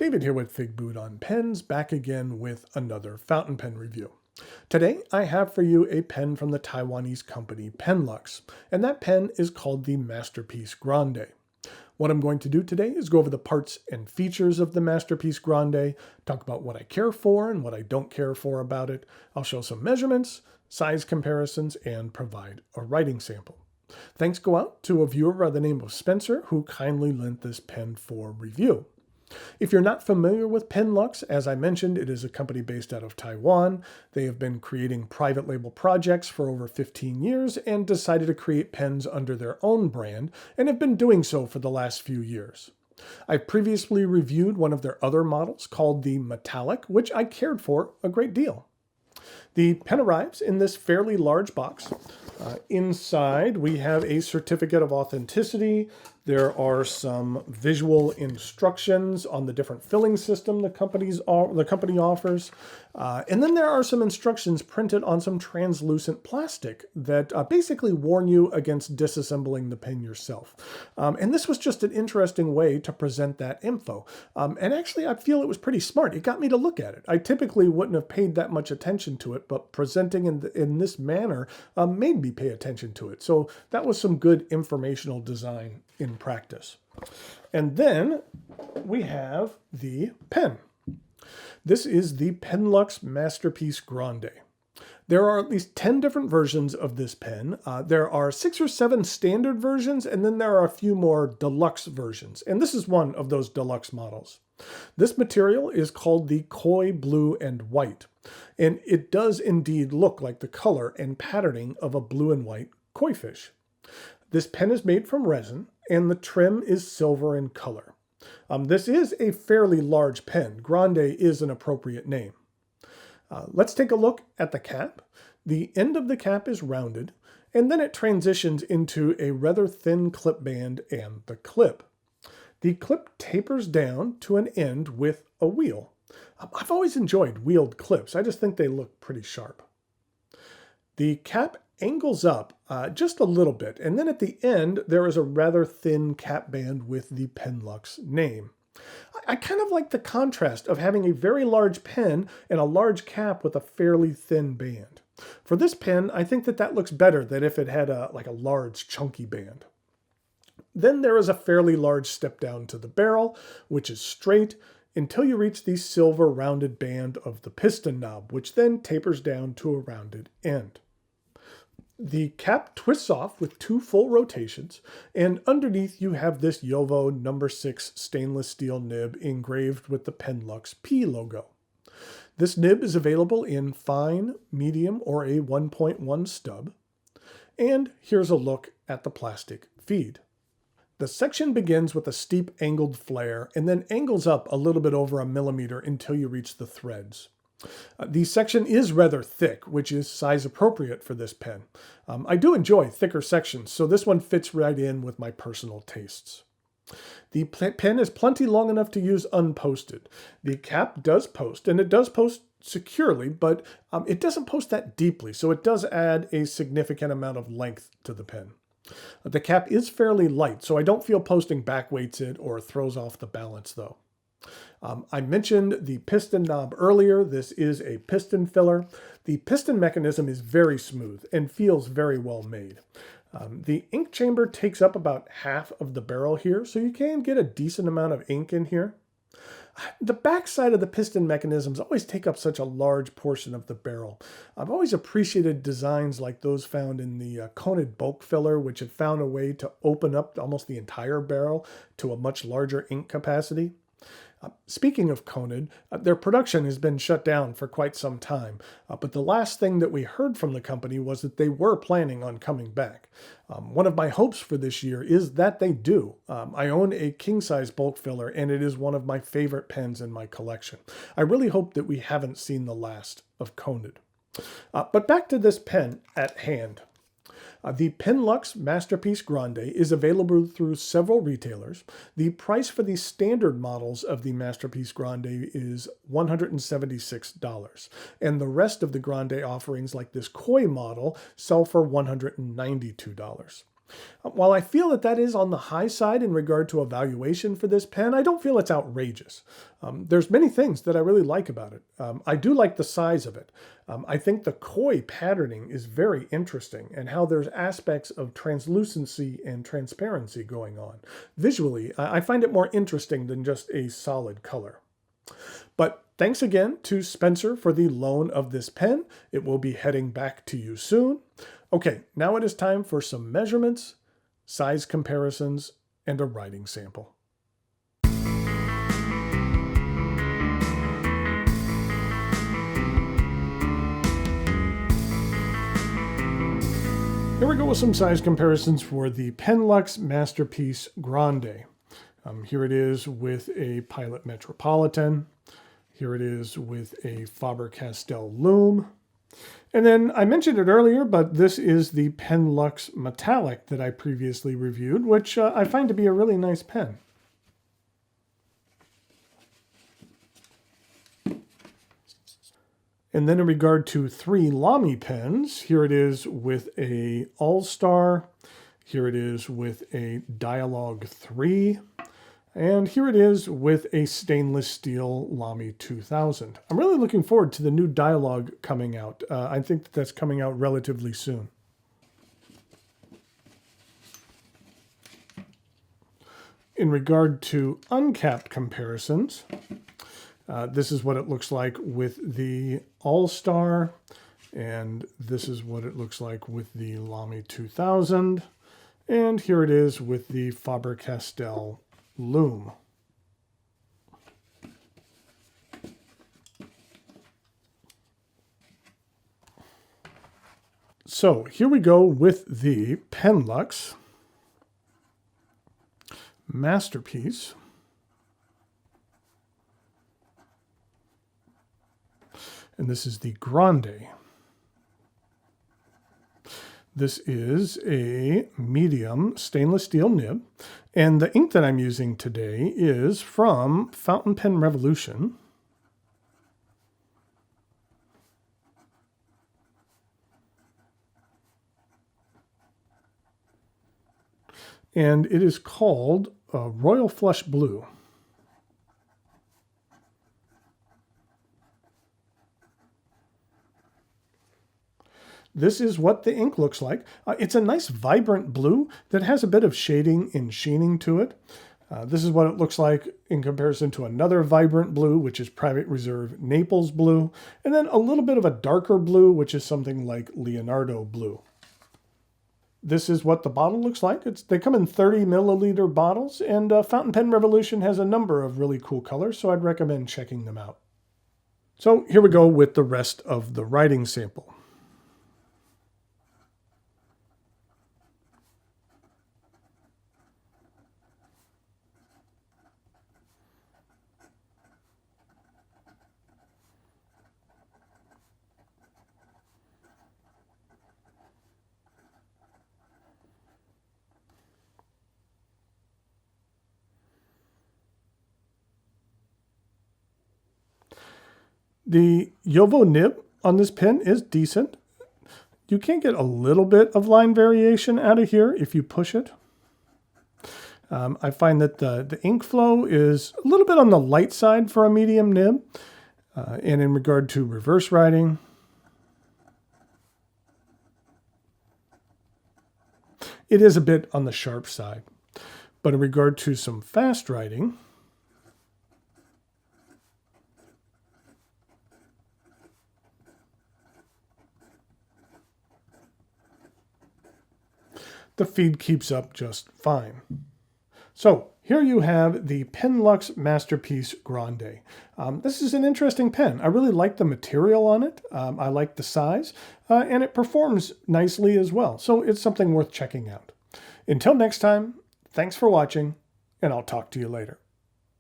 David here with Figboot on Pens, back again with another fountain pen review. Today I have for you a pen from the Taiwanese company Penlux, and that pen is called the Masterpiece Grande. What I'm going to do today is go over the parts and features of the Masterpiece Grande, talk about what I care for and what I don't care for about it. I'll show some measurements, size comparisons, and provide a writing sample. Thanks go out to a viewer by the name of Spencer who kindly lent this pen for review. If you're not familiar with Penlux, as I mentioned, it is a company based out of Taiwan. They have been creating private label projects for over 15 years and decided to create pens under their own brand and have been doing so for the last few years. I previously reviewed one of their other models called the Metallic, which I cared for a great deal. The pen arrives in this fairly large box. Inside, we have a certificate of authenticity. There are some visual instructions on the different filling system the company offers. And then there are some instructions printed on some translucent plastic that basically warn you against disassembling the pen yourself. And this was just an interesting way to present that info. And actually, I feel it was pretty smart. It got me to look at it. I typically wouldn't have paid that much attention to it, but presenting in this manner made me pay attention to it. So that was some good informational design in practice. And then we have the pen. This is the Penlux Masterpiece Grande. There are at least 10 different versions of this pen. There are 6 or 7 standard versions, and then there are a few more deluxe versions. And this is one of those deluxe models. This material is called the Koi Blue and White, and it does indeed look like the color and patterning of a blue and white koi fish. This pen is made from resin, and the trim is silver in color. This is a fairly large pen. Grande is an appropriate name. Let's take a look at the cap. The end of the cap is rounded, and then it transitions into a rather thin clip band and the clip. The clip tapers down to an end with a wheel. I've always enjoyed wheeled clips. I just think they look pretty sharp. The cap angles up just a little bit, and then at the end there is a rather thin cap band with the Penlux name. I kind of like the contrast of having a very large pen and a large cap with a fairly thin band. For this pen, I think that looks better than if it had a large chunky band. Then there is a fairly large step down to the barrel, which is straight, until you reach the silver rounded band of the piston knob, which then tapers down to a rounded end. The cap twists off with 2 full rotations, and underneath you have this Jowo No. 6 stainless steel nib engraved with the Penlux P logo. This nib is available in fine, medium, or a 1.1 stub. And here's a look at the plastic feed. The section begins with a steep angled flare and then angles up a little bit over a millimeter until you reach the threads. The section is rather thick, which is size appropriate for this pen. I do enjoy thicker sections, so this one fits right in with my personal tastes. The pen is plenty long enough to use unposted. The cap does post, and it does post securely, but it doesn't post that deeply, so it does add a significant amount of length to the pen. The cap is fairly light, so I don't feel posting back weights it or throws off the balance though. I mentioned the piston knob earlier. This is a piston filler. The piston mechanism is very smooth and feels very well made. The ink chamber takes up about half of the barrel here, so you can get a decent amount of ink in here. The back side of the piston mechanisms always take up such a large portion of the barrel. I've always appreciated designs like those found in the Conid bulk filler, which have found a way to open up almost the entire barrel to a much larger ink capacity. Speaking of Conid, their production has been shut down for quite some time, but the last thing that we heard from the company was that they were planning on coming back. One of my hopes for this year is that they do. I own a king-size bulk filler, and it is one of my favorite pens in my collection. I really hope that we haven't seen the last of Conid. But back to this pen at hand. The Penlux Masterpiece Grande is available through several retailers. The price for the standard models of the Masterpiece Grande is $176, and the rest of the Grande offerings like this Koi model sell for $192. While I feel that that is on the high side in regard to evaluation for this pen, I don't feel it's outrageous. There's many things that I really like about it. I do like the size of it. I think the koi patterning is very interesting and how there's aspects of translucency and transparency going on. Visually, I find it more interesting than just a solid color. But thanks again to Spencer for the loan of this pen. It will be heading back to you soon. Okay, now it is time for some measurements, size comparisons, and a writing sample. Here we go with some size comparisons for the Penlux Masterpiece Grande. Here it is with a Pilot Metropolitan. Here it is with a Faber-Castell Loom. And then I mentioned it earlier, but this is the Penlux Metallic that I previously reviewed, which I find to be a really nice pen. And then in regard to 3 Lamy pens, here it is with a All-Star, here it is with a Dialogue 3, and here it is with a stainless steel Lamy 2000. I'm really looking forward to the new Dialogue coming out. I think that that's coming out relatively soon. In regard to uncapped comparisons, this is what it looks like with the All-Star, and this is what it looks like with the Lamy 2000, and here it is with the Faber-Castell Loom. So here we go with the Penlux Masterpiece. And this is the Grande. This is a medium stainless steel nib. And the ink that I'm using today is from Fountain Pen Revolution. And it is called Royal Flush Blue. This is what the ink looks like. It's a nice vibrant blue that has a bit of shading and sheening to it. This is what it looks like in comparison to another vibrant blue, which is Private Reserve Naples Blue, and then a little bit of a darker blue, which is something like Leonardo Blue. This is what the bottle looks like. They come in 30 milliliter bottles, and Fountain Pen Revolution has a number of really cool colors, so I'd recommend checking them out. So here we go with the rest of the writing sample. The Yovo nib on this pen is decent. You can get a little bit of line variation out of here if you push it. I find that the ink flow is a little bit on the light side for a medium nib. And in regard to reverse writing, it is a bit on the sharp side. But in regard to some fast writing, the feed keeps up just fine. So here you have the Penlux Masterpiece Grande. This is an interesting pen. I really like the material on it. I like the size, and it performs nicely as well. So it's something worth checking out. Until next time, thanks for watching, and I'll talk to you later.